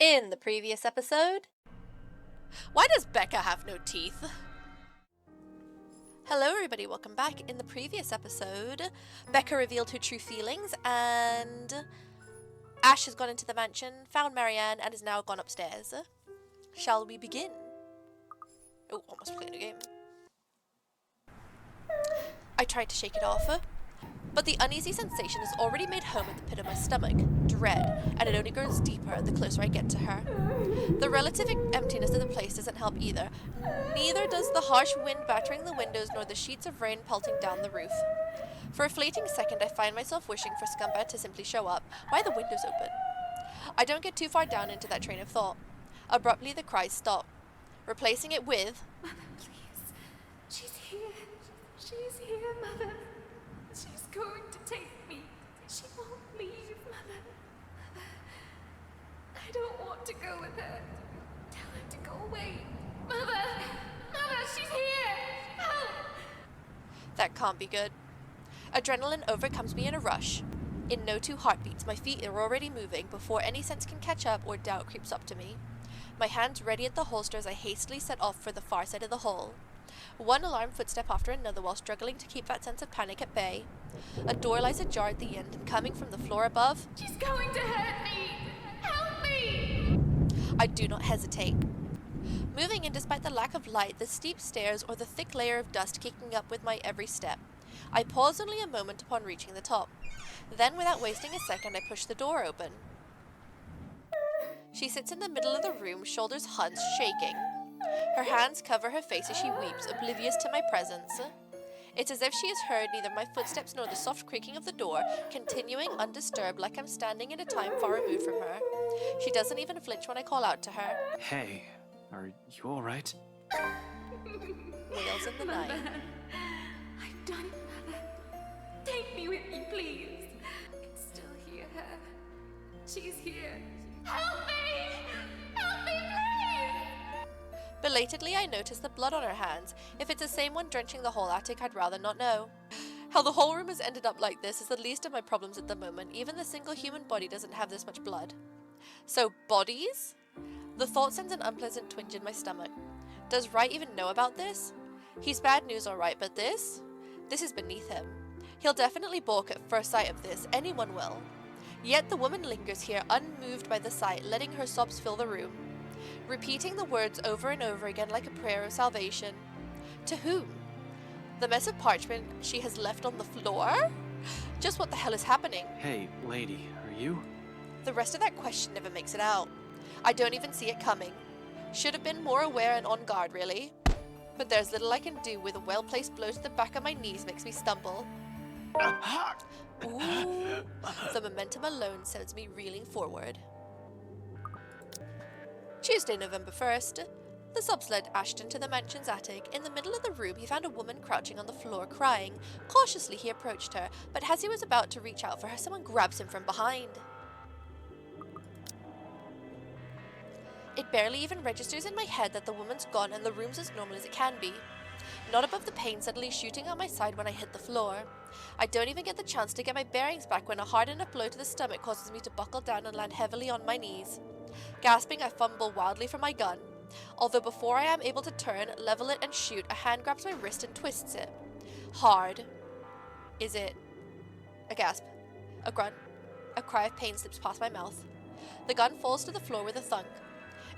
In the previous episode... Why does Becca have no teeth? Hello everybody, welcome back. In the previous episode, Becca revealed her true feelings and Ash has gone into the mansion, found Marianne, and has now gone upstairs. Shall we begin? Oh, almost playing a game. I tried to shake it off, but the uneasy sensation has already made home at the pit of my stomach. Dread, and it only grows deeper the closer I get to her. The relative emptiness of the place doesn't help either. Neither does the harsh wind battering the windows nor the sheets of rain pelting down the roof. For a fleeting second, I find myself wishing for Scumbag to simply show up. Why are the windows open? I don't get too far down into that train of thought. Abruptly, the cries stop, replacing it with... Mother, please. She's here. She's here, Mother. She's going to take me. She won't leave, Mother. I don't want to go with her. Tell her to go away. Mother! Mother, she's here! Help! That can't be good. Adrenaline overcomes me in a rush. In no two heartbeats, my feet are already moving before any sense can catch up or doubt creeps up to me. My hands ready at the holster as I hastily set off for the far side of the hall. One alarmed footstep after another while struggling to keep that sense of panic at bay. A door lies ajar at the end, and coming from the floor above... She's going to hurt me! Help me! I do not hesitate. Moving in despite the lack of light, the steep stairs, or the thick layer of dust kicking up with my every step. I pause only a moment upon reaching the top. Then, without wasting a second, I push the door open. She sits in the middle of the room, shoulders hunched, shaking. Her hands cover her face as she weeps, oblivious to my presence. It's as if she has heard neither my footsteps nor the soft creaking of the door, continuing undisturbed like I'm standing in a time far removed from her. She doesn't even flinch when I call out to her. Hey, are you alright? Wails in the night. I've done it, Mother. Take me with you, please. I can still hear her. She's here. Help me! Help me, please! Belatedly, I notice the blood on her hands. If it's the same one drenching the whole attic, I'd rather not know. How the whole room has ended up like this is the least of my problems at the moment. Even the single human body doesn't have this much blood. So, bodies? The thought sends an unpleasant twinge in my stomach. Does Wright even know about this? He's bad news, alright, but this? This is beneath him. He'll definitely balk at first sight of this. Anyone will. Yet the woman lingers here, unmoved by the sight, letting her sobs fill the room. Repeating the words over and over again like a prayer of salvation. To whom? The mess of parchment she has left on the floor? Just what the hell is happening? Hey, lady, are you? The rest of that question never makes it out. I don't even see it coming. Should have been more aware and on guard, really. But there's little I can do with a well-placed blow to the back of my knees makes me stumble. Ooh, the momentum alone sends me reeling forward. Tuesday, November 1st. The subs led Ashton to the mansion's attic. In the middle of the room, he found a woman crouching on the floor, crying. Cautiously, he approached her, but as he was about to reach out for her, someone grabs him from behind. It barely even registers in my head that the woman's gone and the room's as normal as it can be. Not above the pain suddenly shooting out my side when I hit the floor. I don't even get the chance to get my bearings back when a hard enough blow to the stomach causes me to buckle down and land heavily on my knees. Gasping, I fumble wildly for my gun. Although before I am able to turn, level it and shoot, a hand grabs my wrist and twists it. Hard. Is it? A gasp. A grunt. A cry of pain slips past my mouth. The gun falls to the floor with a thunk.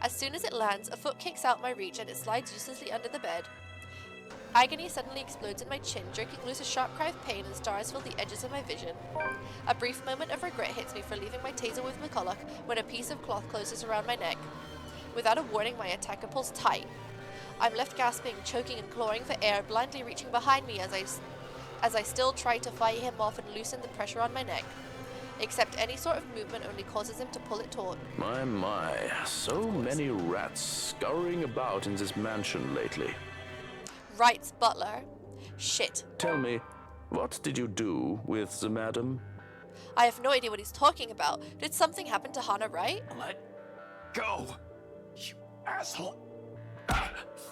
As soon as it lands, a foot kicks out my reach and it slides uselessly under the bed. Agony suddenly explodes in my chin, jerking loose a sharp cry of pain and stars fill the edges of my vision. A brief moment of regret hits me for leaving my taser with McCulloch when a piece of cloth closes around my neck. Without a warning, my attacker pulls tight. I'm left gasping, choking and clawing for air, blindly reaching behind me as I still try to fight him off and loosen the pressure on my neck. Except any sort of movement only causes him to pull it taut. My, so many rats scurrying about in this mansion lately. Wright's butler. Shit. Tell me, what did you do with the madam? I have no idea what he's talking about. Did something happen to Hannah Wright? Let go, you asshole.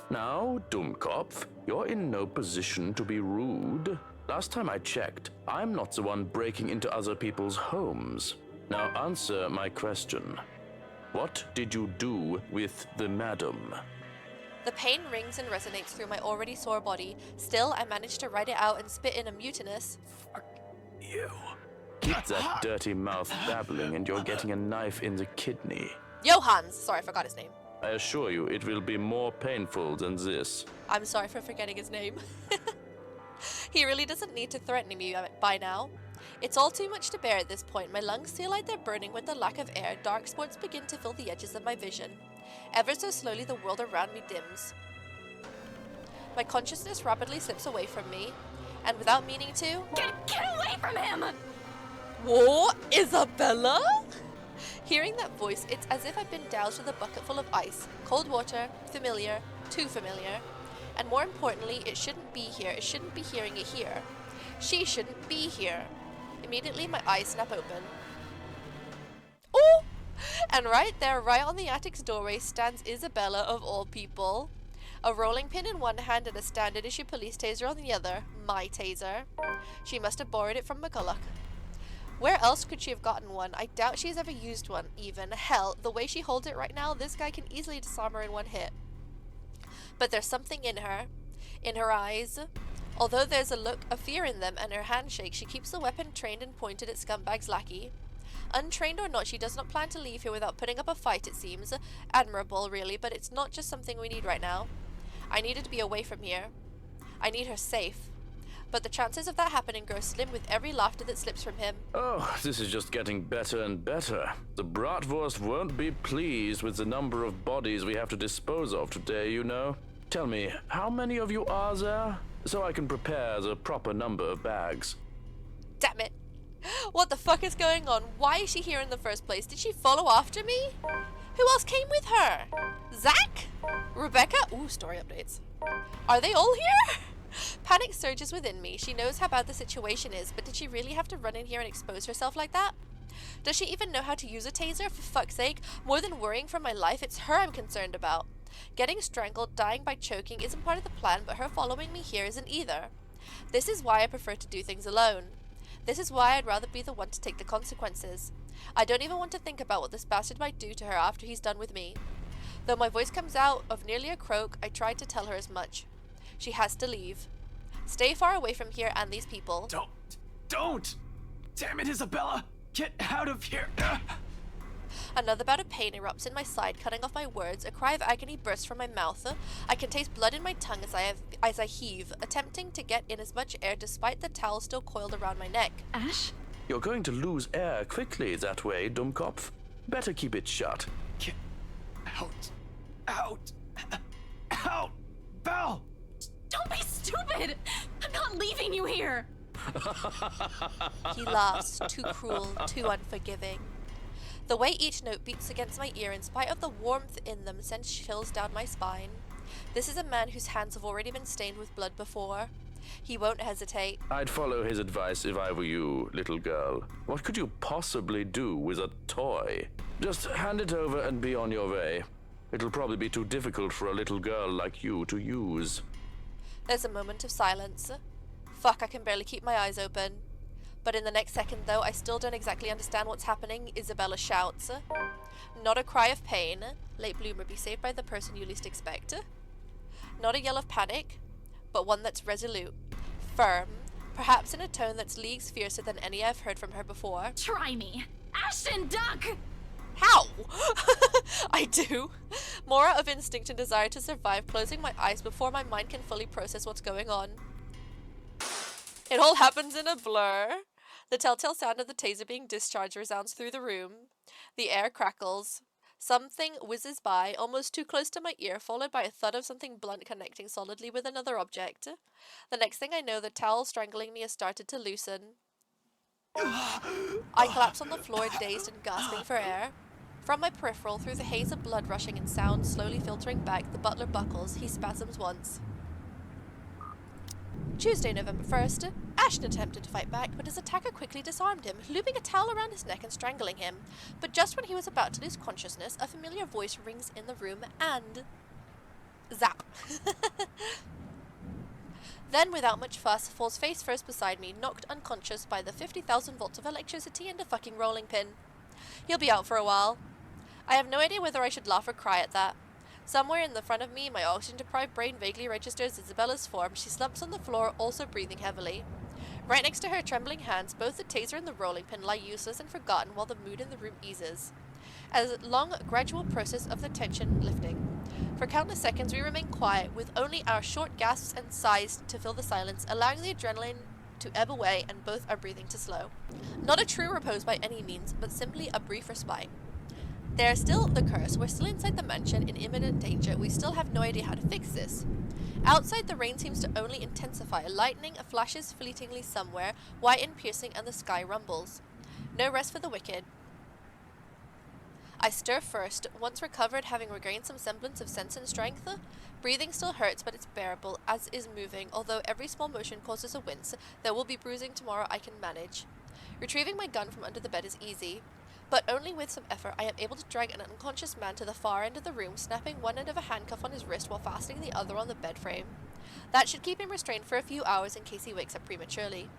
Now, Dummkopf, you're in no position to be rude. Last time I checked, I'm not the one breaking into other people's homes. Now answer my question. What did you do with the madam? The pain rings and resonates through my already sore body. Still, I manage to write it out and spit in a mutinous, Fuck you. Keep that dirty mouth babbling and you're getting a knife in the kidney. Johans! Sorry, I forgot his name. I assure you, it will be more painful than this. I'm sorry for forgetting his name. He really doesn't need to threaten me by now. It's all too much to bear at this point. My lungs feel like they're burning with the lack of air. Dark spots begin to fill the edges of my vision. Ever so slowly, the world around me dims. My consciousness rapidly slips away from me, and without meaning to... Get away from him! Whoa, Isabella? Hearing that voice, it's as if I've been doused with a bucket full of ice. Cold water, familiar, too familiar. And more importantly, it shouldn't be here. It shouldn't be hearing it here. She shouldn't be here. Immediately, my eyes snap open. Oh! And right there, right on the attic's doorway, stands Isabella of all people. A rolling pin in one hand and a standard issue police taser on the other. My taser. She must have borrowed it from McCulloch. Where else could she have gotten one? I doubt she's ever used one, even. Hell, the way she holds it right now, this guy can easily disarm her in one hit. But there's something in her eyes. Although there's a look of fear in them and her handshake, she keeps the weapon trained and pointed at Scumbag's lackey. Untrained or not, she does not plan to leave here without putting up a fight, it seems. Admirable, really, but it's not just something we need right now. I need her to be away from here. I need her safe. But the chances of that happening grow slim with every laughter that slips from him. Oh, this is just getting better and better. The Bratwurst won't be pleased with the number of bodies we have to dispose of today, you know. Tell me, how many of you are there? So I can prepare the proper number of bags. Damn it. What the fuck is going on? Why is she here in the first place? Did she follow after me? Who else came with her? Zach? Rebecca? Ooh, story updates. Are they all here? Panic surges within me. She knows how bad the situation is, but did she really have to run in here and expose herself like that? Does she even know how to use a taser? For fuck's sake, more than worrying for my life, it's her I'm concerned about. Getting strangled, dying by choking isn't part of the plan, but her following me here isn't either. This is why I prefer to do things alone. This is why I'd rather be the one to take the consequences. I don't even want to think about what this bastard might do to her after he's done with me. Though my voice comes out of nearly a croak, I tried to tell her as much. She has to leave. Stay far away from here and these people. Don't! Damn it, Isabella! Get out of here! Another bout of pain erupts in my side, cutting off my words. A cry of agony bursts from my mouth. I can taste blood in my tongue as I heave, attempting to get in as much air despite the towel still coiled around my neck. Ash? You're going to lose air quickly that way, Dummkopf. Better keep it shut. Get out! Out! Out! Val! Don't be stupid! I'm not leaving you here! He laughs, too cruel, too unforgiving. The way each note beats against my ear in spite of the warmth in them sends chills down my spine. This is a man whose hands have already been stained with blood before. He won't hesitate. I'd follow his advice if I were you, little girl. What could you possibly do with a toy? Just hand it over and be on your way. It'll probably be too difficult for a little girl like you to use. There's a moment of silence. Fuck, I can barely keep my eyes open. But in the next second, though, I still don't exactly understand what's happening. Isabella shouts. Not a cry of pain. Late bloomer, be saved by the person you least expect. Not a yell of panic, but one that's resolute, firm, perhaps in a tone that's leagues fiercer than any I've heard from her before. Try me! Ashton, duck! How? I do. More out of instinct and desire to survive, closing my eyes before my mind can fully process what's going on. It all happens in a blur. The telltale sound of the taser being discharged resounds through the room. The air crackles. Something whizzes by, almost too close to my ear, followed by a thud of something blunt connecting solidly with another object. The next thing I know, the towel strangling me has started to loosen. I collapse on the floor, dazed and gasping for air. From my peripheral, through the haze of blood rushing and sound slowly filtering back, the butler buckles. He spasms once. Tuesday, November 1st. Ashton attempted to fight back, but his attacker quickly disarmed him, looping a towel around his neck and strangling him. But just when he was about to lose consciousness, a familiar voice rings in the room and... zap. Then, without much fuss, falls face first beside me, knocked unconscious by the 50,000 volts of electricity and a fucking rolling pin. He'll be out for a while. I have no idea whether I should laugh or cry at that. Somewhere in the front of me, my oxygen-deprived brain vaguely registers Isabella's form. She slumps on the floor, also breathing heavily. Right next to her trembling hands, both the taser and the rolling pin lie useless and forgotten while the mood in the room eases. A long, gradual process of the tension lifting. For countless seconds we remain quiet, with only our short gasps and sighs to fill the silence, allowing the adrenaline to ebb away and both our breathing to slow. Not a true repose by any means, but simply a brief respite. There is still the curse. We're still inside the mansion in imminent danger. We still have no idea how to fix this. Outside, the rain seems to only intensify. Lightning flashes fleetingly somewhere, white and piercing, and the sky rumbles. No rest for the wicked. I stir first, once recovered, having regained some semblance of sense and strength. Breathing still hurts, but it's bearable, as is moving. Although every small motion causes a wince, there will be bruising tomorrow I can manage. Retrieving my gun from under the bed is easy. But only with some effort I am able to drag an unconscious man to the far end of the room, snapping one end of a handcuff on his wrist while fastening the other on the bed frame. That should keep him restrained for a few hours in case he wakes up prematurely.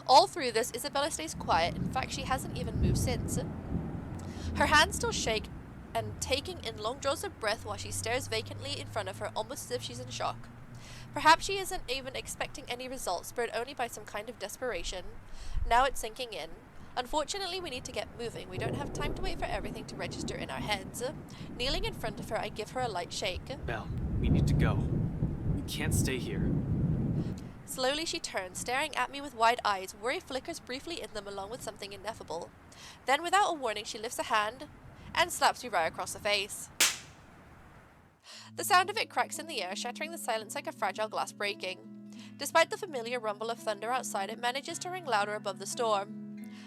All through this, Isabella stays quiet. In fact, she hasn't even moved since. Her hands still shake, and taking in long draws of breath while she stares vacantly in front of her, almost as if she's in shock. Perhaps she isn't even expecting any results, spurred only by some kind of desperation. Now it's sinking in. Unfortunately, we need to get moving. We don't have time to wait for everything to register in our heads. Kneeling in front of her, I give her a light shake. Belle, we need to go. We can't stay here. Slowly she turns, staring at me with wide eyes. Worry flickers briefly in them along with something ineffable. Then, without a warning, she lifts a hand and slaps me right across the face. The sound of it cracks in the air, shattering the silence like a fragile glass breaking. Despite the familiar rumble of thunder outside, it manages to ring louder above the storm.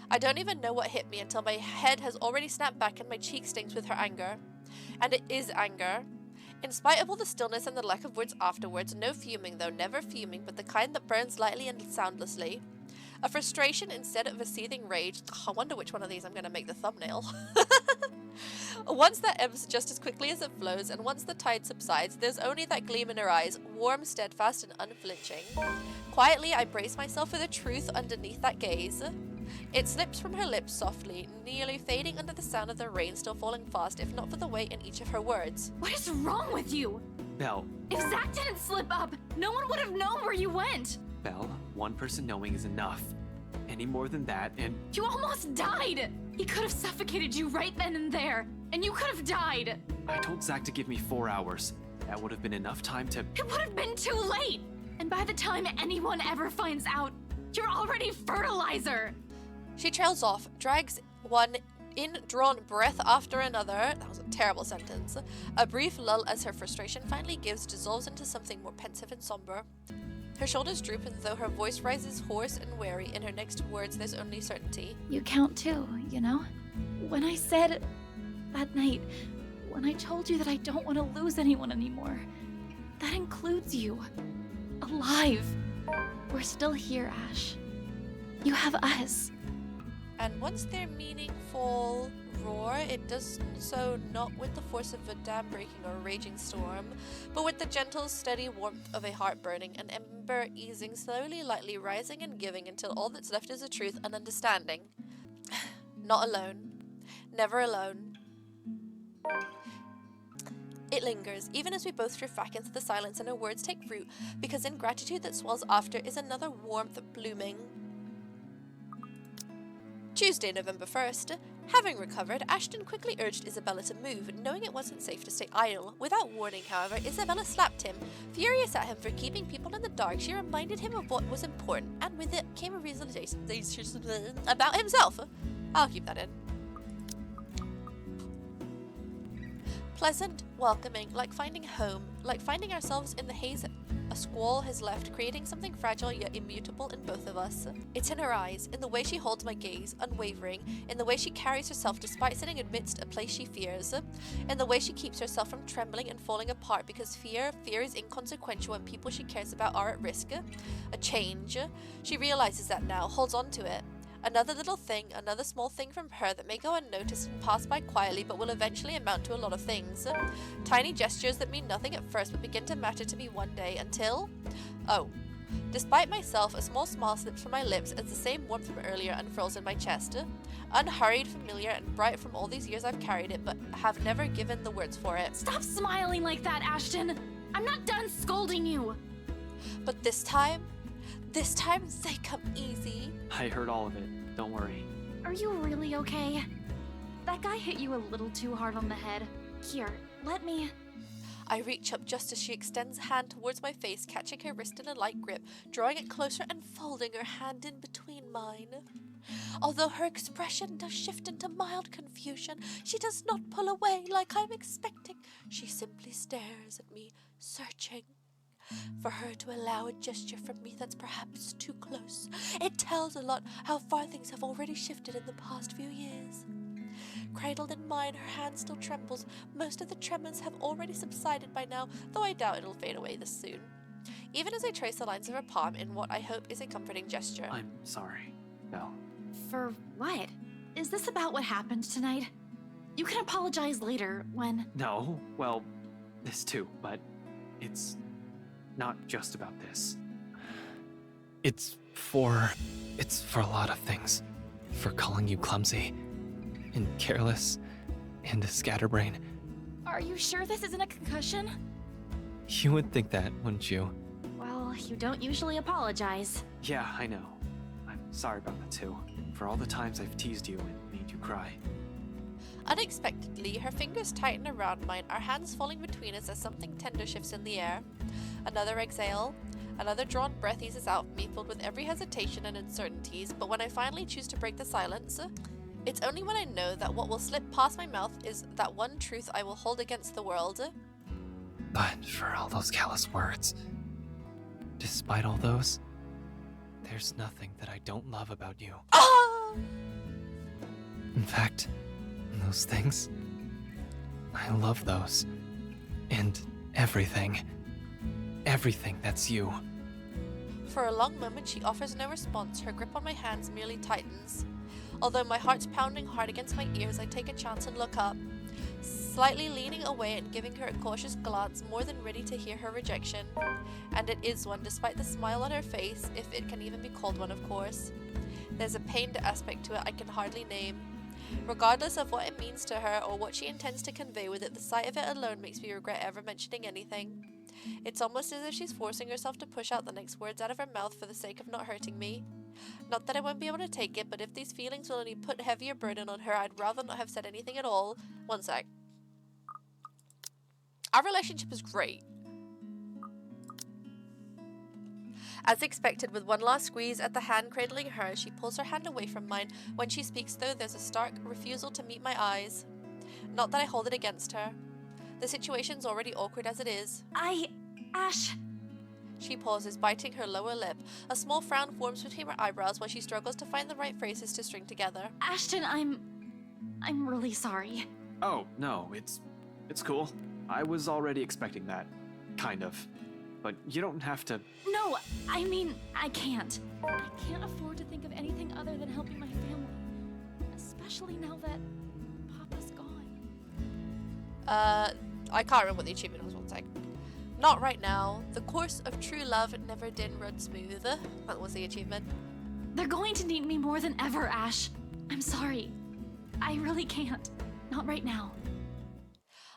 I don't even know what hit me until my head has already snapped back and my cheek stings with her anger. And it is anger. In spite of all the stillness and the lack of words afterwards, no fuming though, never fuming, but the kind that burns lightly and soundlessly. A frustration instead of a seething rage. I wonder which one of these I'm going to make the thumbnail. Once that ebbs just as quickly as it flows, and once the tide subsides, there's only that gleam in her eyes, warm, steadfast, and unflinching. Quietly, I brace myself for the truth underneath that gaze. It slips from her lips softly, nearly fading under the sound of the rain still falling fast, if not for the weight in each of her words. What is wrong with you? Belle, If Zach didn't slip up, no one would have known where you went. Belle, one person knowing is enough. Any more than that, and You almost died. He could have suffocated you right then and there, and you could have died. I told Zach to give me 4 hours. That would have been enough time to... It would have been too late. And by the time anyone ever finds out, you're already fertilizer. She trails off, drags one in-drawn breath after another. That was a terrible sentence. A brief lull as her frustration finally dissolves into something more pensive and somber. Her shoulders droop, and though her voice rises hoarse and weary, in her next words there's only certainty. You count too, you know? When I said that night, when I told you that I don't want to lose anyone anymore, that includes you. Alive. We're still here, Ash. You have us. And once their meaningful roar, it does so not with the force of a dam breaking or a raging storm, but with the gentle, steady warmth of a heart burning, an ember easing slowly, lightly rising and giving until all that's left is a truth and understanding. Not alone. Never alone. It lingers, even as we both drift back into the silence and her words take root, because in gratitude that swells after is another warmth blooming. Tuesday, November 1st. Having recovered, Ashton quickly urged Isabella to move, knowing it wasn't safe to stay idle. Without warning, however, Isabella slapped him. Furious at him for keeping people in the dark, she reminded him of what was important, and with it came a realization about himself. I'll keep that in. Pleasant, welcoming, like finding home, like finding ourselves in the haze a squall has left, creating something fragile yet immutable in both of us. It's in her eyes, in the way she holds my gaze, unwavering, in the way she carries herself despite sitting amidst a place she fears, in the way she keeps herself from trembling and falling apart because fear is inconsequential when people she cares about are at risk. A change. She realizes that now, holds on to it. Another little thing, another small thing from her that may go unnoticed and pass by quietly but will eventually amount to a lot of things. Tiny gestures that mean nothing at first but begin to matter to me one day until... Despite myself, a small smile slips from my lips as the same warmth from earlier unfurls in my chest. Unhurried, familiar, and bright from all these years I've carried it, but have never given the words for it. Stop smiling like that, Ashton! I'm not done scolding you! But this time they come easy. I heard all of it. Don't worry. Are you really okay? That guy hit you a little too hard on the head. Here, let me... I reach up just as she extends a hand towards my face, catching her wrist in a light grip, drawing it closer and folding her hand in between mine. Although her expression does shift into mild confusion, she does not pull away like I'm expecting. She simply stares at me, searching. For her to allow a gesture from me that's perhaps too close, it tells a lot how far things have already shifted in the past few years. Cradled in mine, her hand still trembles. Most of the tremors have already subsided by now, though I doubt it'll fade away this soon. Even as I trace the lines of her palm in what I hope is a comforting gesture. I'm sorry, Belle. For what? Is this about what happened tonight? You can apologize later, when... No, well, this too, but it's not just about this. It's for a lot of things. For calling you clumsy, and careless, and a scatterbrain. Are you sure this isn't a concussion? You would think that, wouldn't you? Well, you don't usually apologize. Yeah, I know. I'm sorry about that too. For all the times I've teased you and made you cry. Unexpectedly, her fingers tighten around mine, our hands falling between us as something tender shifts in the air. Another exhale, another drawn breath eases out me, filled with every hesitation and uncertainties, but when I finally choose to break the silence, it's only when I know that what will slip past my mouth is that one truth I will hold against the world. But for all those callous words, despite all those, there's nothing that I don't love about you. Ah! In fact, those things, I love those. And everything that's you. For a long moment she offers no response, her grip on my hands merely tightens. Although my heart's pounding hard against my ears, I take a chance and look up, slightly leaning away and giving her a cautious glance, more than ready to hear her rejection. And it is one, despite the smile on her face, if it can even be called one, of course. There's a pained aspect to it I can hardly name. Regardless of what it means to her or what she intends to convey with it, the sight of it alone makes me regret ever mentioning anything. It's almost as if she's forcing herself to push out the next words out of her mouth for the sake of not hurting me. Not that I won't be able to take it, but if these feelings will only put heavier burden on her, I'd rather not have said anything at all. One sec. Our relationship is great. As expected, with one last squeeze at the hand cradling hers, she pulls her hand away from mine. When she speaks, though, there's a stark refusal to meet my eyes. Not that I hold it against her. The situation's already awkward as it is. Ash... She pauses, biting her lower lip. A small frown forms between her eyebrows while she struggles to find the right phrases to string together. Ashton, I'm really sorry. Oh, no, it's cool. I was already expecting that. Kind of. But you don't have to... No, I mean, I can't. I can't afford to think of anything other than helping my family. Especially now that Papa's gone. I can't remember what the achievement was, one sec. Not right now. The course of true love never did run smooth. That was the achievement. They're going to need me more than ever, Ash. I'm sorry. I really can't. Not right now.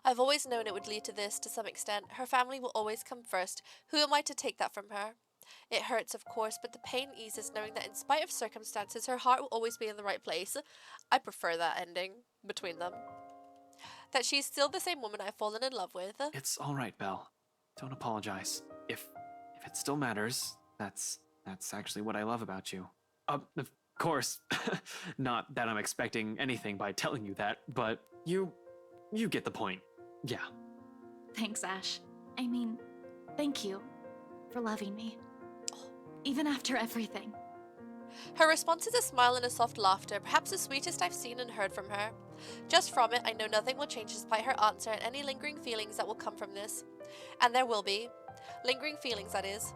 I've always known it would lead to this to some extent. Her family will always come first. Who am I to take that from her? It hurts, of course, but the pain eases knowing that in spite of circumstances, her heart will always be in the right place. I prefer that ending between them. That she's still the same woman I've fallen in love with. It's all right, Belle. Don't apologize. If it still matters, that's actually what I love about you. Of course, not that I'm expecting anything by telling you that, but you get the point. Yeah. Thanks, Ash. I mean, thank you for loving me. Even after everything. Her response is a smile and a soft laughter, perhaps the sweetest I've seen and heard from her. Just from it, I know nothing will change despite her answer and any lingering feelings that will come from this. And there will be. Lingering feelings, that is.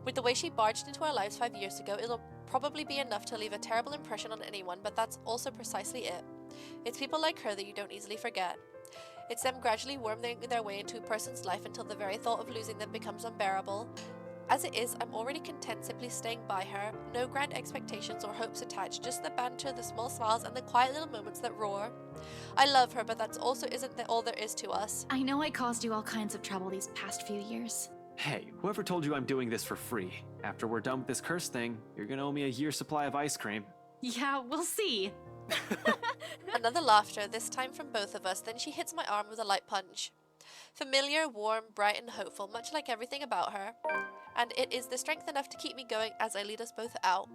With the way she barged into our lives 5 years ago, it'll probably be enough to leave a terrible impression on anyone, but that's also precisely it. It's people like her that you don't easily forget. It's them gradually worming their way into a person's life until the very thought of losing them becomes unbearable. As it is, I'm already content simply staying by her. No grand expectations or hopes attached, just the banter, the small smiles, and the quiet little moments that roar. I love her, but that also isn't all there is to us. I know I caused you all kinds of trouble these past few years. Hey, whoever told you I'm doing this for free? After we're done with this curse thing, you're gonna owe me a year's supply of ice cream. Yeah, we'll see. Another laughter, this time from both of us, then she hits my arm with a light punch. Familiar, warm, bright, and hopeful, much like everything about her. And it is the strength enough to keep me going as I lead us both out.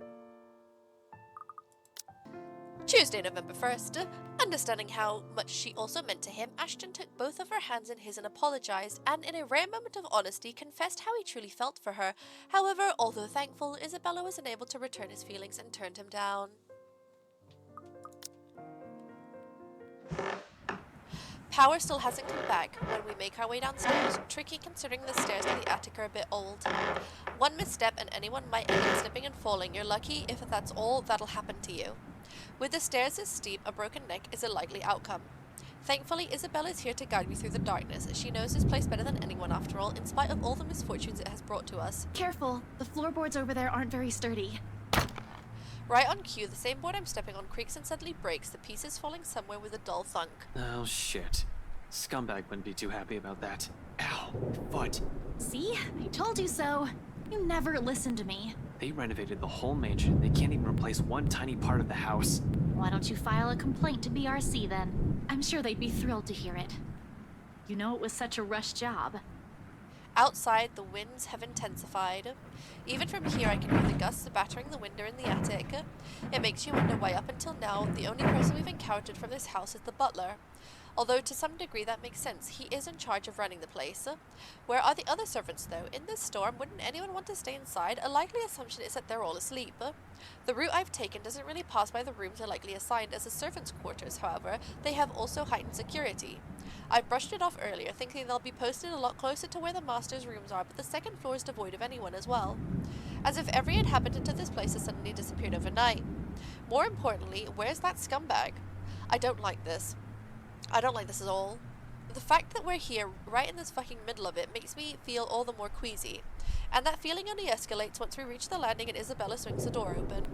Tuesday, November 1st. Understanding how much she also meant to him, Ashton took both of her hands in his and apologized, and in a rare moment of honesty confessed how he truly felt for her. However, although thankful, Isabella was unable to return his feelings and turned him down. Power still hasn't come back when we make our way downstairs, tricky considering the stairs to the attic are a bit old. One misstep and anyone might end up slipping and falling. You're lucky if that's all that'll happen to you. With the stairs this steep, a broken neck is a likely outcome. Thankfully, Isabella is here to guide me through the darkness. She knows this place better than anyone after all, in spite of all the misfortunes it has brought to us. Careful, the floorboards over there aren't very sturdy. Right on cue, the same board I'm stepping on creaks and suddenly breaks, the pieces falling somewhere with a dull thunk. Oh shit. Scumbag wouldn't be too happy about that. Ow, foot. See? I told you so. You never listened to me. They renovated the whole mansion. They can't even replace one tiny part of the house. Why don't you file a complaint to BRC then? I'm sure they'd be thrilled to hear it. You know it was such a rush job. Outside, the winds have intensified. Even from here, I can hear the gusts battering the window in the attic. It makes you wonder why up until now, the only person we've encountered from this house is the butler. Although to some degree that makes sense, he is in charge of running the place. Where are the other servants though? In this storm, wouldn't anyone want to stay inside? A likely assumption is that they're all asleep. The route I've taken doesn't really pass by the rooms are likely assigned as the servants' quarters, however, they have also heightened security. I brushed it off earlier, thinking they'll be posted a lot closer to where the master's rooms are, but the second floor is devoid of anyone as well. As if every inhabitant of this place has suddenly disappeared overnight. More importantly, where's that scumbag? I don't like this. I don't like this at all. The fact that we're here, right in this fucking middle of it, makes me feel all the more queasy. And that feeling only escalates once we reach the landing and Isabella swings the door open.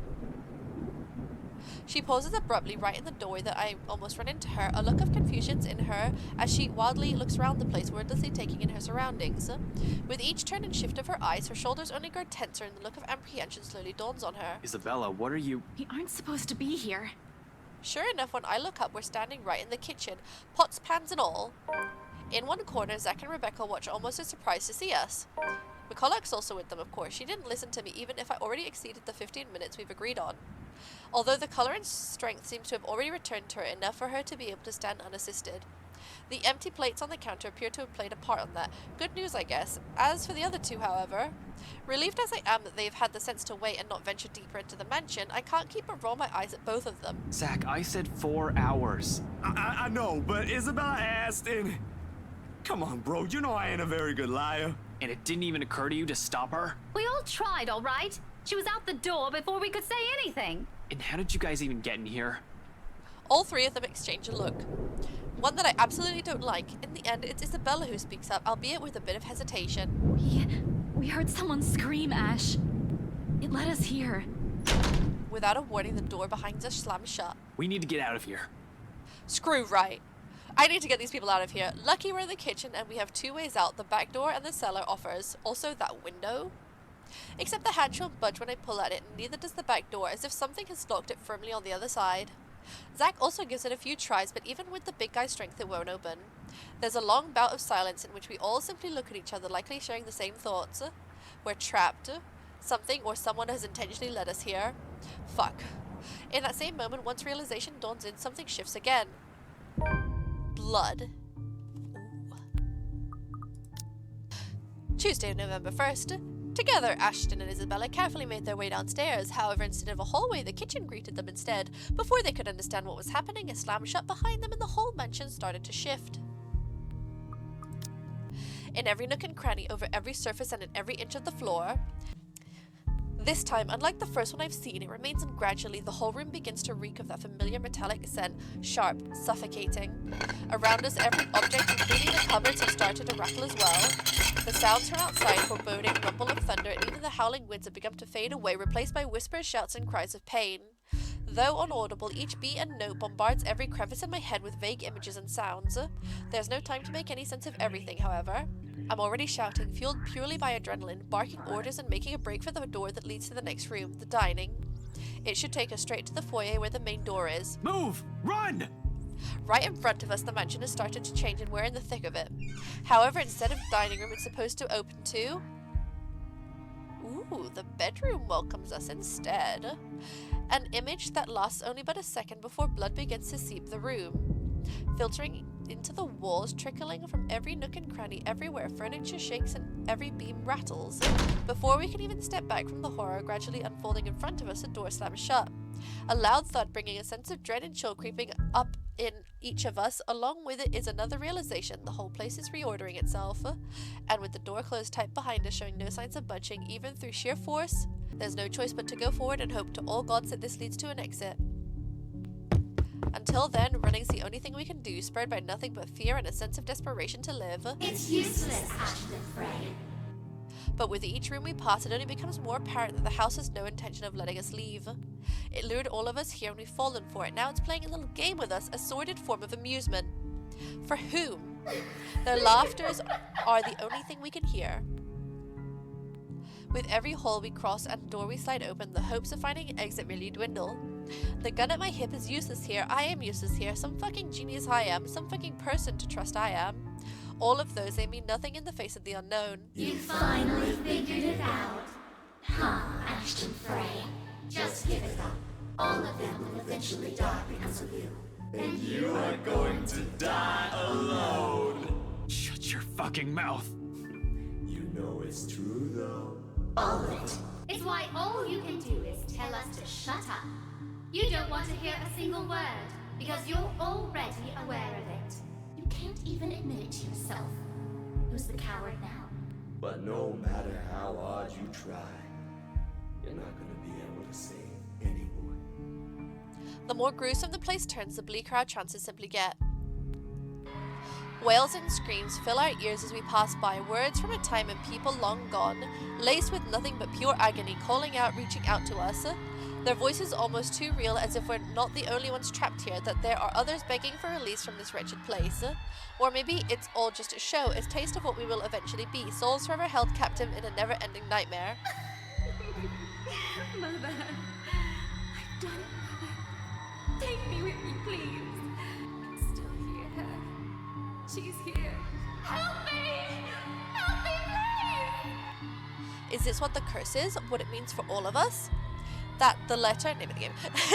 She pauses abruptly right in the doorway that I almost run into her, a look of confusion in her as she wildly looks around the place, wordlessly taking in her surroundings. With each turn and shift of her eyes, her shoulders only grow tenser and the look of apprehension slowly dawns on her. Isabella, what are you... We aren't supposed to be here. Sure enough, when I look up, we're standing right in the kitchen, pots, pans and all. In one corner, Zach and Rebecca watch almost as surprised to see us. McCulloch's also with them, of course. She didn't listen to me even if I already exceeded the 15 minutes we've agreed on. Although the colour and strength seems to have already returned to her, enough for her to be able to stand unassisted. The empty plates on the counter appear to have played a part on that. Good news, I guess. As for the other two, however, relieved as I am that they've had the sense to wait and not venture deeper into the mansion, I can't keep but roll my eyes at both of them. Zach, I said 4 hours. I know, but Isabella asked and... Come on, bro, you know I ain't a very good liar. And it didn't even occur to you to stop her? We all tried, all right? She was out the door before we could say anything. And how did you guys even get in here? All three of them exchange a look. One that I absolutely don't like. In the end, it's Isabella who speaks up, albeit with a bit of hesitation. We heard someone scream, Ash. It led us here. Without a warning, the door behind us slams shut. We need to get out of here. Screw right. I need to get these people out of here. Lucky we're in the kitchen and we have 2 ways out. The back door and the cellar offers. Also that window. Except the hatch won't budge when I pull at it, and neither does the back door, as if something has locked it firmly on the other side. Zach also gives it a few tries, but even with the big guy's strength, it won't open. There's a long bout of silence in which we all simply look at each other, likely sharing the same thoughts. We're trapped. Something or someone has intentionally led us here. Fuck. In that same moment, once realization dawns in, something shifts again. Blood. Ooh. Tuesday, November 1st. Together, Ashton and Isabella carefully made their way downstairs. However, instead of a hallway, the kitchen greeted them instead. Before they could understand what was happening, it slammed shut behind them and the whole mansion started to shift. In every nook and cranny, over every surface and in every inch of the floor, This time, unlike the first one I've seen, it remains, and gradually the whole room begins to reek of that familiar metallic scent, sharp, suffocating. Around us, every object, including the cupboards, have started to rattle as well. The sounds from outside, foreboding rumble of thunder, and even the howling winds have begun to fade away, replaced by whispers, shouts, and cries of pain. Though unaudible, each beat and note bombards every crevice in my head with vague images and sounds. There's no time to make any sense of everything, however. I'm already shouting, fueled purely by adrenaline, barking orders and making a break for the door that leads to the next room, the dining. It should take us straight to the foyer where the main door is. Move! Run! Right in front of us, the mansion has started to change and we're in the thick of it. However, instead of dining room, it's supposed to open to... Ooh, the bedroom welcomes us instead. An image that lasts only but a second before blood begins to seep the room. Filtering into the walls, trickling from every nook and cranny, everywhere furniture shakes and every beam rattles. Before we can even step back from the horror gradually unfolding in front of us, a door slams shut. A loud thud bringing a sense of dread and chill creeping up in each of us. Along with it is another realization: the whole place is reordering itself. And with the door closed tight behind us, showing no signs of budging, even through sheer force, there's no choice but to go forward and hope to all gods that this leads to an exit. Until then, running's the only thing we can do, spurred by nothing but fear and a sense of desperation to live. It's useless, Ashton Frey. But with each room we pass, it only becomes more apparent that the house has no intention of letting us leave. It lured all of us here and we've fallen for it. Now it's playing a little game with us, a sordid form of amusement. For whom? Their laughters are the only thing we can hear. With every hole we cross and door we slide open, the hopes of finding an exit really dwindle. The gun at my hip is useless here, I am useless here, some fucking genius I am, some fucking person to trust I am. All of those, they mean nothing in the face of the unknown. You finally figured it out. Huh, Ashton Frey. Just give it up. All of them will eventually die because of you. And you are going to die alone. Shut your fucking mouth. You know it's true, though. All of it. It's why all you can do is tell us to shut up. You don't want to hear a single word, because you're already aware of it. You can't even admit it to yourself. Who's the coward now? But no matter how hard you try, you're not gonna be able to save anyone. The more gruesome the place turns, the bleaker our chances simply get. Wails and screams fill our ears as we pass by, words from a time and people long gone, laced with nothing but pure agony, calling out, reaching out to us. Their voices almost too real, as if we're not the only ones trapped here, that there are others begging for release from this wretched place. Or maybe it's all just a show, a taste of what we will eventually be, souls forever held captive in a never-ending nightmare. Mother, I've done it, Mother. Take me with you, please. I can still hear her. She's here. Help me! Help me, please! Is this what the curse is? What it means for all of us? That the letter, name of the game,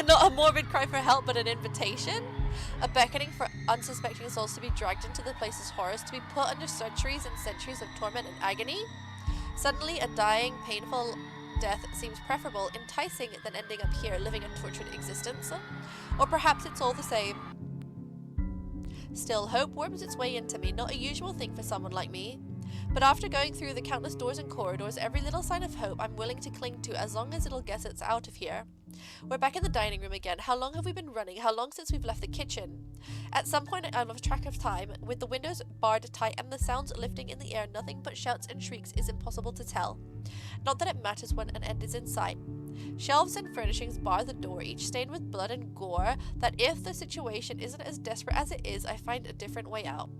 not a morbid cry for help, but an invitation? A beckoning for unsuspecting souls to be dragged into the place's horrors, to be put under centuries and centuries of torment and agony? Suddenly, a dying, painful death seems preferable, enticing, than ending up here, living a tortured existence. Or perhaps it's all the same. Still, hope worms its way into me, not a usual thing for someone like me. But after going through the countless doors and corridors, every little sign of hope I'm willing to cling to, as long as it'll get us out of here. We're back in the dining room again. How long have we been running? How long since we've left the kitchen? At some point I lost track of time. With the windows barred tight and the sounds lifting in the air, nothing but shouts and shrieks is impossible to tell. Not that it matters when an end is in sight. Shelves and furnishings bar the door, each stained with blood and gore, that if the situation isn't as desperate as it is, I find a different way out.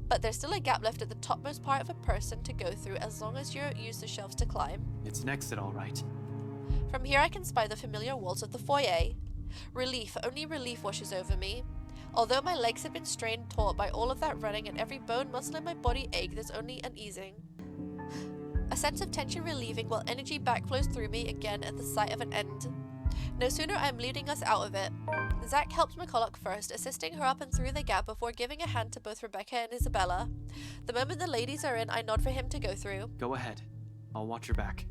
But there's still a gap left at the topmost part of a person to go through, as long as you use the shelves to climb. It's an exit, all right. From here I can spy the familiar walls of the foyer. Relief, only relief washes over me. Although my legs have been strained taut by all of that running and every bone, muscle in my body ache, there's only an easing. A sense of tension relieving while energy backflows through me again at the sight of an end. No sooner I'm leading us out of it. Zach helps McCulloch first, assisting her up and through the gap before giving a hand to both Rebecca and Isabella. The moment the ladies are in, I nod for him to go through. Go ahead. I'll watch your back.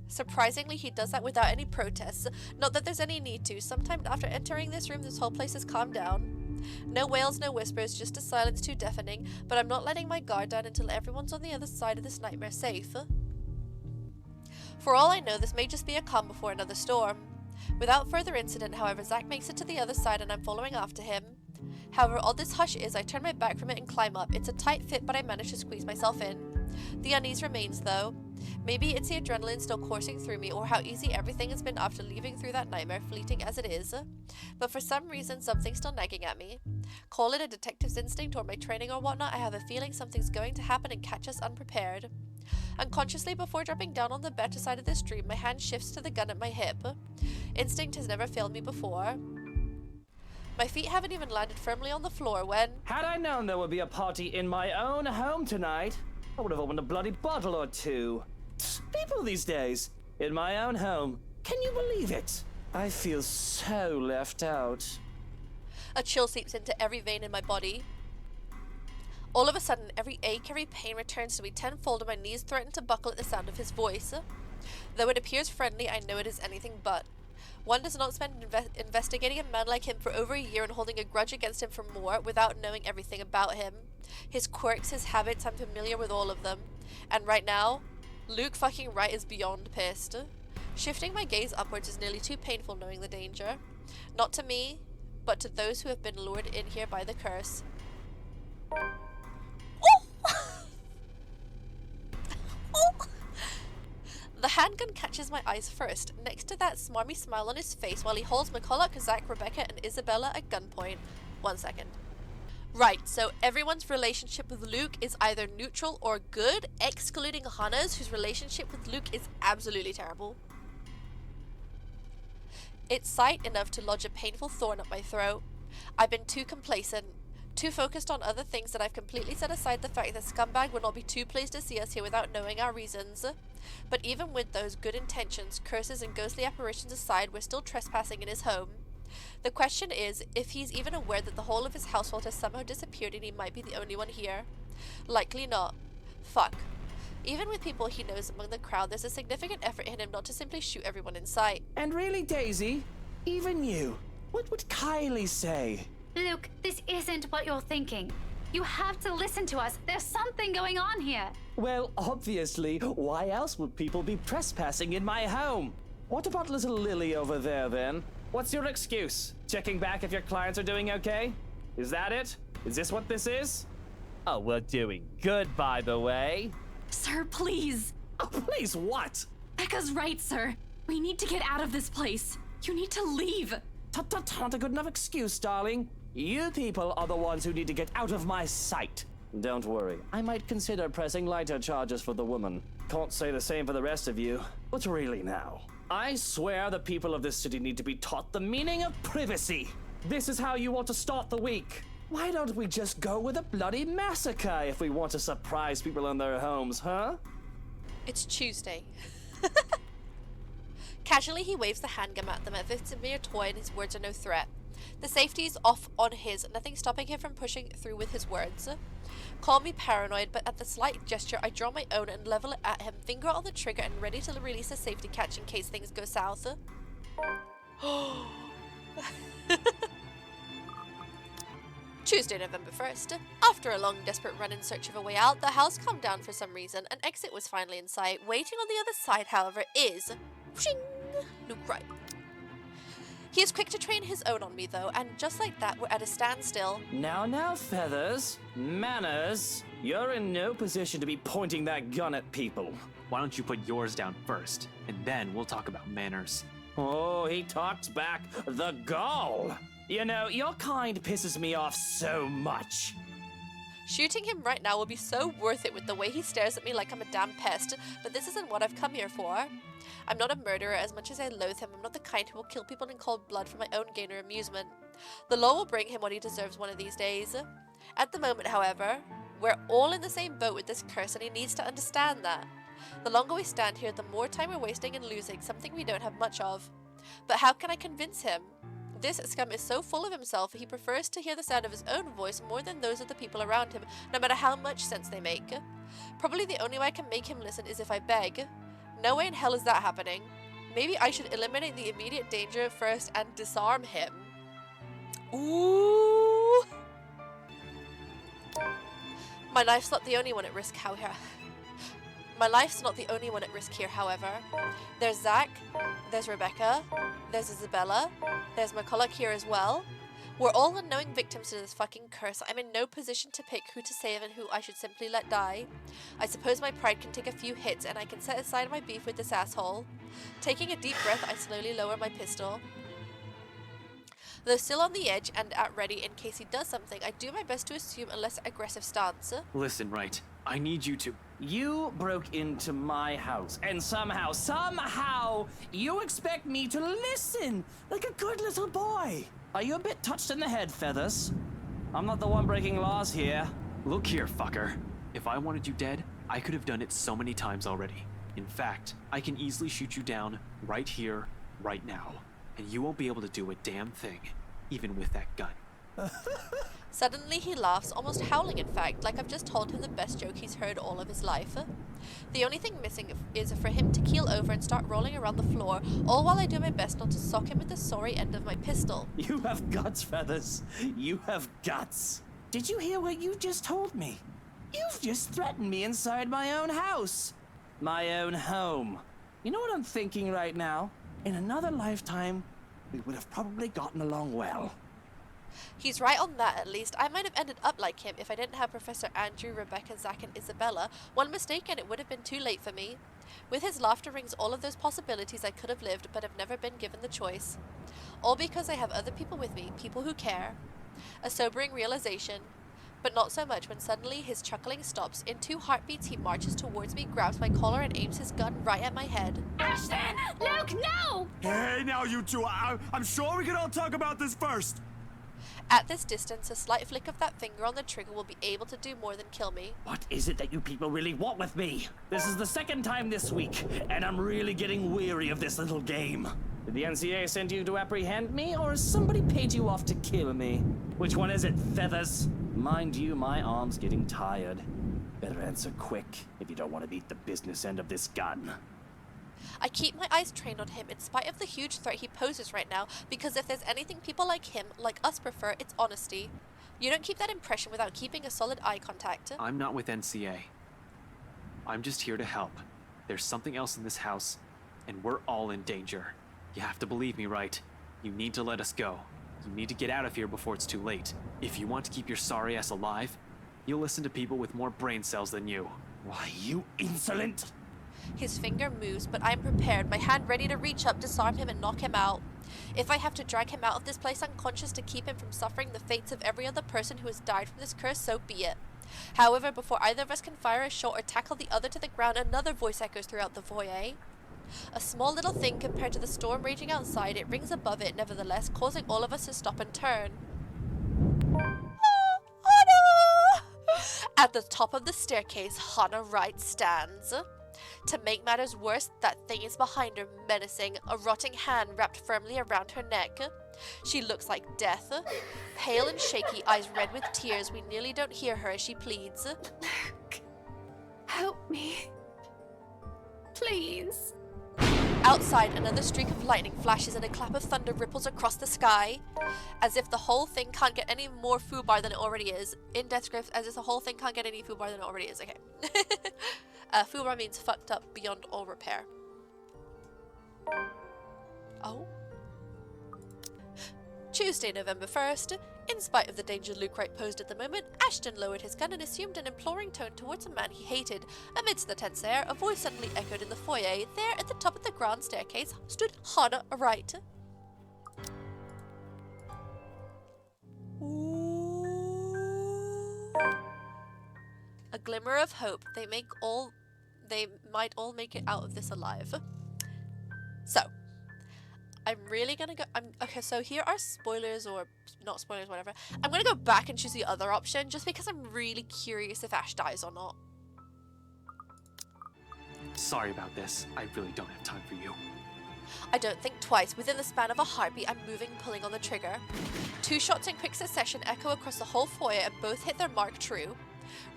Surprisingly, he does that without any protests. Not that there's any need to. Sometime after entering this room, this whole place has calmed down. No wails, no whispers, just a silence too deafening, but I'm not letting my guard down until everyone's on the other side of this nightmare safe. For all I know, this may just be a calm before another storm. Without further incident, however, Zack makes it to the other side and I'm following after him. However, all this hush is, I turn my back from it and climb up. It's a tight fit, but I manage to squeeze myself in. The unease remains, though. Maybe it's the adrenaline still coursing through me, or how easy everything has been after leaving through that nightmare, fleeting as it is. But for some reason, something's still nagging at me. Call it a detective's instinct or my training or whatnot, I have a feeling something's going to happen and catch us unprepared. Unconsciously, before dropping down on the better side of the stream, my hand shifts to the gun at my hip. Instinct has never failed me before. My feet haven't even landed firmly on the floor when... Had I known there would be a party in my own home tonight, I would have opened a bloody bottle or two. People these days, in my own home. Can you believe it? I feel so left out. A chill seeps into every vein in my body. All of a sudden, every ache, every pain returns to me tenfold and my knees threaten to buckle at the sound of his voice. Though it appears friendly, I know it is anything but. One does not spend investigating a man like him for over a year and holding a grudge against him for more without knowing everything about him. His quirks, his habits, I'm familiar with all of them. And right now, Luke fucking Wright is beyond pissed. Shifting my gaze upwards is nearly too painful knowing the danger. Not to me, but to those who have been lured in here by the curse. The handgun catches my eyes first, next to that smarmy smile on his face while he holds McCulloch, Zack, Rebecca, and Isabella at gunpoint. 1 second. Right, so everyone's relationship with Luke is either neutral or good, excluding Hannah's, whose relationship with Luke is absolutely terrible. It's sight enough to lodge a painful thorn up my throat. I've been too complacent, too focused on other things that I've completely set aside the fact that Scumbag would not be too pleased to see us here without knowing our reasons. But even with those good intentions, curses and ghostly apparitions aside, we're still trespassing in his home. The question is, if he's even aware that the whole of his household has somehow disappeared and he might be the only one here. Likely not. Fuck. Even with people he knows among the crowd, there's a significant effort in him not to simply shoot everyone in sight. And really, Daisy, even you, what would Kylie say? Luke, this isn't what you're thinking. You have to listen to us. There's something going on here. Well, obviously, why else would people be trespassing in my home? What about little Lily over there, then? What's your excuse? Checking back if your clients are doing okay? Is that it? Is this what this is? Oh, we're doing good, by the way. Sir, please. Oh, please, what? Becca's right, sir. We need to get out of this place. You need to leave. Tut, not a good enough excuse, darling. You people are the ones who need to get out of my sight. Don't worry, I might consider pressing lighter charges for the woman. Can't say the same for the rest of you. But really now, I swear the people of this city need to be taught the meaning of privacy. This is how you want to start the week. Why don't we just go with a bloody massacre if we want to surprise people in their homes, huh? It's Tuesday. Casually, he waves the handgun at them as if it's a mere toy and his words are no threat. The safety's off on his, nothing stopping him from pushing through with his words. Call me paranoid, but at the slight gesture, I draw my own and level it at him, finger on the trigger and ready to release a safety catch in case things go south. Tuesday, November 1st. After a long, desperate run in search of a way out, the house calmed down for some reason. An exit was finally in sight. Waiting on the other side, however, is... Whooshing! Luke Wright. He is quick to train his own on me, though, and just like that, we're at a standstill. Now, Feathers. Manners. You're in no position to be pointing that gun at people. Why don't you put yours down first, and then we'll talk about manners. Oh, he talks back. The gall. You know, your kind pisses me off so much. Shooting him right now will be so worth it with the way he stares at me like I'm a damn pest, but this isn't what I've come here for. I'm not a murderer. As much as I loathe him, I'm not the kind who will kill people in cold blood for my own gain or amusement. The law will bring him what he deserves one of these days. At the moment, however, we're all in the same boat with this curse, and he needs to understand that. The longer we stand here, the more time we're wasting and losing, something we don't have much of. But how can I convince him? This scum is so full of himself, he prefers to hear the sound of his own voice more than those of the people around him, no matter how much sense they make. Probably the only way I can make him listen is if I beg. No way in hell is that happening. Maybe I should eliminate the immediate danger first and disarm him. Ooh! My life's not the only one at risk, however. My life's not the only one at risk here, however. There's Zach, there's Rebecca, there's Isabella, there's McCulloch here as well. We're all unknowing victims to this fucking curse. I'm in no position to pick who to save and who I should simply let die. I suppose my pride can take a few hits and I can set aside my beef with this asshole. Taking a deep breath, I slowly lower my pistol. Though still on the edge and at ready in case he does something, I do my best to assume a less aggressive stance. Listen, right. I need you to. You broke into my house, and somehow, you expect me to listen like a good little boy. Are you a bit touched in the head, Feathers? I'm not the one breaking laws here. Look here, fucker. If I wanted you dead, I could have done it so many times already. In fact, I can easily shoot you down right here, right now. And you won't be able to do a damn thing, even with that gun. Suddenly he laughs, almost howling in fact, like I've just told him the best joke he's heard all of his life. The only thing missing is for him to keel over and start rolling around the floor, all while I do my best not to sock him with the sorry end of my pistol. You have guts, Feathers. You have guts. Did you hear what you just told me? You've just threatened me inside my own house. My own home. You know what I'm thinking right now? In another lifetime, we would have probably gotten along well. He's right on that, at least. I might have ended up like him if I didn't have Professor Andrew, Rebecca, Zach, and Isabella. One mistake and it would have been too late for me. With his laughter rings all of those possibilities I could have lived, but have never been given the choice. All because I have other people with me, people who care. A sobering realization. But not so much when suddenly his chuckling stops. In 2 heartbeats, he marches towards me, grabs my collar, and aims his gun right at my head. Ashton! Luke, no! Hey, now you two, I'm sure we can all talk about this first. At this distance, a slight flick of that finger on the trigger will be able to do more than kill me. What is it that you people really want with me? This is the second time this week, and I'm really getting weary of this little game. Did the NCA send you to apprehend me, or has somebody paid you off to kill me? Which one is it, Feathers? Mind you, my arm's getting tired. Better answer quick if you don't want to beat the business end of this gun. I keep my eyes trained on him in spite of the huge threat he poses right now, because if there's anything people like him, like us, prefer, it's honesty. You don't keep that impression without keeping a solid eye contact. I'm not with NCA. I'm just here to help. There's something else in this house, and we're all in danger. You have to believe me, right? You need to let us go. You need to get out of here before it's too late. If you want to keep your sorry ass alive, you'll listen to people with more brain cells than you. Why, you insolent! His finger moves, but I'm prepared, my hand ready to reach up, disarm him, and knock him out. If I have to drag him out of this place unconscious to keep him from suffering the fates of every other person who has died from this curse, so be it. However, before either of us can fire a shot or tackle the other to the ground, another voice echoes throughout the foyer. A small little thing compared to the storm raging outside, it rings above it nevertheless, causing all of us to stop and turn. Hannah! At the top of the staircase, Hannah Wright stands. To make matters worse, that thing is behind her, menacing, a rotting hand wrapped firmly around her neck. She looks like death. Pale and shaky, eyes red with tears, we nearly don't hear her as she pleads. Luke, help me. Please. Outside, another streak of lightning flashes and a clap of thunder ripples across the sky. As if the whole thing can't get any more foobar than it already is. In Death Script, as if the whole thing can't get any foobar than it already is. Okay. Foobar means fucked up beyond all repair. Oh? Tuesday, November 1st. In spite of the danger Luke Wright posed at the moment, Ashton lowered his gun and assumed an imploring tone towards a man he hated. Amidst the tense air, a voice suddenly echoed in the foyer. There, at the top of the grand staircase, stood Hannah Wright. A glimmer of hope. They might all make it out of this alive. So, I'm really gonna go. Okay, so here are spoilers, or not spoilers, whatever. I'm gonna go back and choose the other option just because I'm really curious if Ash dies or not. Sorry about this. I really don't have time for you. I don't think twice. Within the span of a heartbeat, I'm moving, pulling on the trigger. 2 shots in quick succession echo across the whole foyer and both hit their mark true.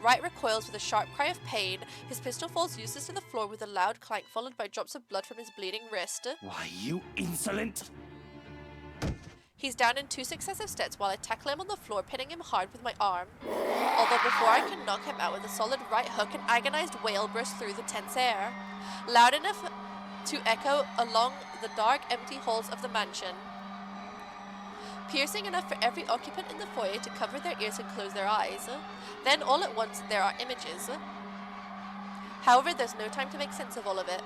Wright recoils with a sharp cry of pain. His pistol falls useless to the floor with a loud clank, followed by drops of blood from his bleeding wrist. Why, you insolent! He's down in 2 successive steps while I tackle him on the floor, pinning him hard with my arm. Although before I can knock him out with a solid right hook, an agonized wail bursts through the tense air, loud enough to echo along the dark, empty halls of the mansion. Piercing enough for every occupant in the foyer to cover their ears and close their eyes. Then all at once there are images. However, there's no time to make sense of all of it.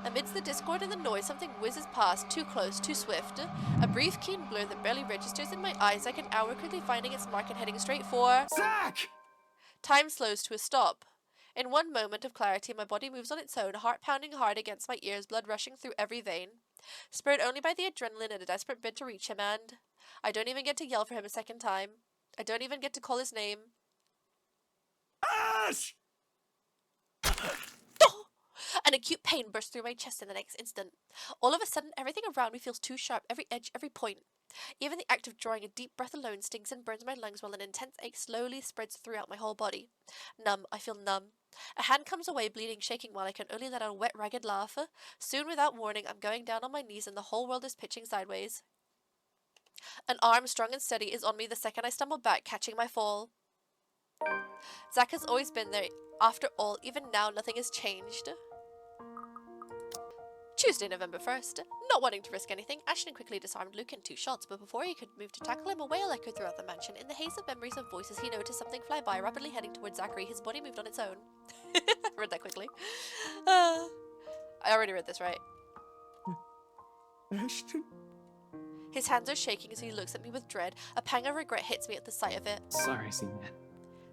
Amidst the discord and the noise, something whizzes past, too close, too swift. A brief, keen blur that barely registers in my eyes, like an hour quickly finding its mark and heading straight for... Zach! Time slows to a stop. In one moment of clarity, my body moves on its own, heart pounding hard against my ears, blood rushing through every vein. Spurred only by the adrenaline and a desperate bid to reach him, and... I don't even get to yell for him a second time. I don't even get to call his name. Ash! An acute pain bursts through my chest in the next instant. All of a sudden, everything around me feels too sharp, every edge, every point. Even the act of drawing a deep breath alone stings and burns my lungs while an intense ache slowly spreads throughout my whole body. Numb, I feel numb. A hand comes away, bleeding, shaking, while I can only let out a wet, ragged laugh. Soon, without warning, I'm going down on my knees and the whole world is pitching sideways. An arm, strong and steady, is on me the second I stumble back, catching my fall. Zach has always been there. After all, even now, nothing has changed. Tuesday, November 1st. Not wanting to risk anything, Ashton quickly disarmed Luke in 2 shots, but before he could move to tackle him, a wail echoed throughout the mansion. In the haze of memories of voices, he noticed something fly by, rapidly heading towards Zachary. His body moved on its own. Read that quickly. I already read this, right? Ashton? His hands are shaking as he looks at me with dread. A pang of regret hits me at the sight of it. Sorry, Z-Man.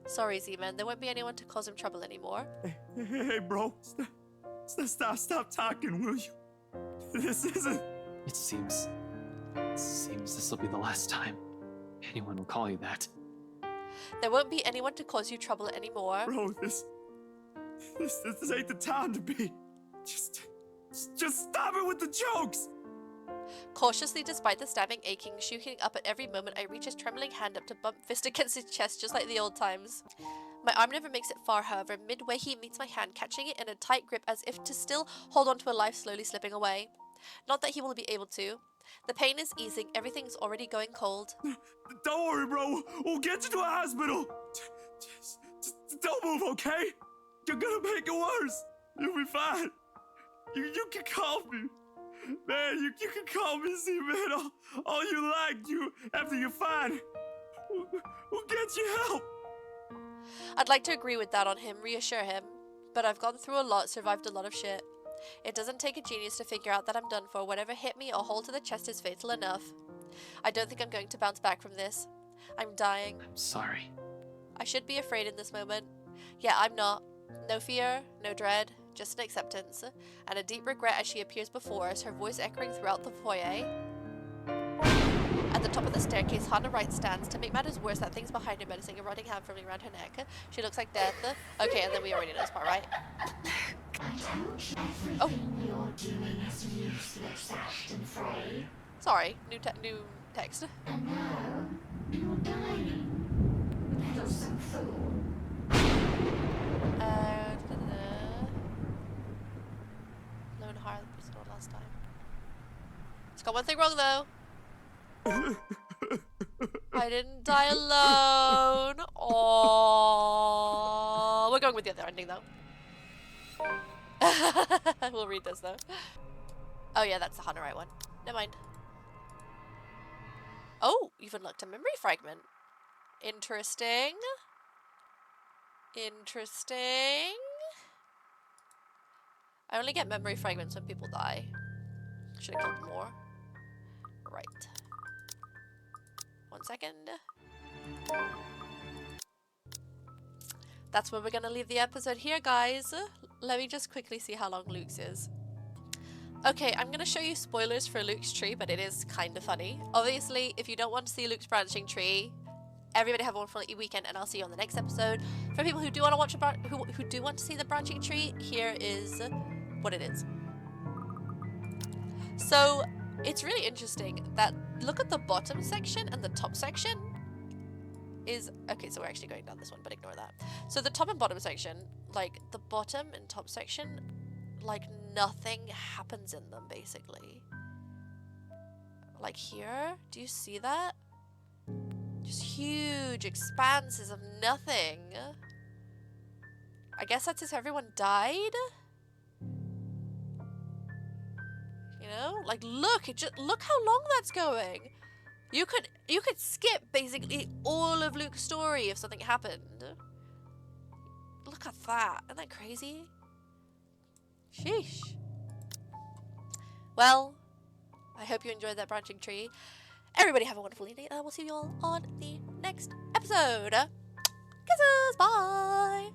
Sorry, Z-Man. There won't be anyone to cause him trouble anymore. Hey, bro. Stop talking, will you? This isn't... It seems this will be the last time anyone will call you that. There won't be anyone to cause you trouble anymore. Bro, this ain't the time to be. Just stop it with the jokes! Cautiously, despite the stabbing aching shooting up at every moment, I reach his trembling hand up to bump fist against his chest just like the old times. My arm never makes it far, however. Midway, he meets my hand, catching it in a tight grip as if to still hold on to a life slowly slipping away. Not that he will be able to. The pain is easing. Everything's already going cold. Don't worry, bro. We'll get you to a hospital. Just don't move, okay? You're gonna make it worse. You'll be fine. You can call me. Man, you can call me Z-Man all you like. After you're fine. We'll get you help. I'd like to agree with that on him, reassure him. But I've gone through a lot, survived a lot of shit. It doesn't take a genius to figure out that I'm done for. Whatever hit me, a hole to the chest is fatal enough. I don't think I'm going to bounce back from this. I'm dying. I'm sorry. I should be afraid in this moment. Yeah, I'm not. No fear, no dread, just an acceptance. And a deep regret as she appears before us, her voice echoing throughout the foyer. At the top of the staircase, Hannah Wright stands. To make matters worse, that thing's behind her, menacing a rotting hand firmly around her neck. She looks like death. Okay, and then we already know this part, right? Oh. You're doing is useless, Ashton Frey. Sorry, new text. And now, you're dying. Meddlesome fool. Lone Heart restored last time. It's got one thing wrong though. I didn't die alone. Oh, we're going with the other ending though. We'll read this though. Oh yeah, that's the Hannah Wright one. Never mind. Oh, you've unlocked a memory fragment. Interesting. Interesting. I only get memory fragments when people die. Should have killed more. Right. 1 second. That's where we're gonna leave the episode here, guys. Let me just quickly see how long Luke's is. Okay, I'm gonna show you spoilers for Luke's tree, but it is kind of funny. Obviously, if you don't want to see Luke's branching tree, everybody have a wonderful weekend, and I'll see you on the next episode. For people who do want to watch who do want to see the branching tree, here is what it is. So it's really interesting that look at the bottom section and the top section is okay. So we're actually going down this one, but ignore that. So the top and bottom section, like the bottom and top section, like nothing happens in them basically. Like here? Do you see that? Just huge expanses of nothing. I guess that's if everyone died? You know? Like, look, look how long that's going. You could skip basically all of Luke's story if something happened. Look at that. Isn't that crazy? Sheesh. Well, I hope you enjoyed that branching tree. Everybody have a wonderful evening, and I will see you all on the next episode. Kisses, bye!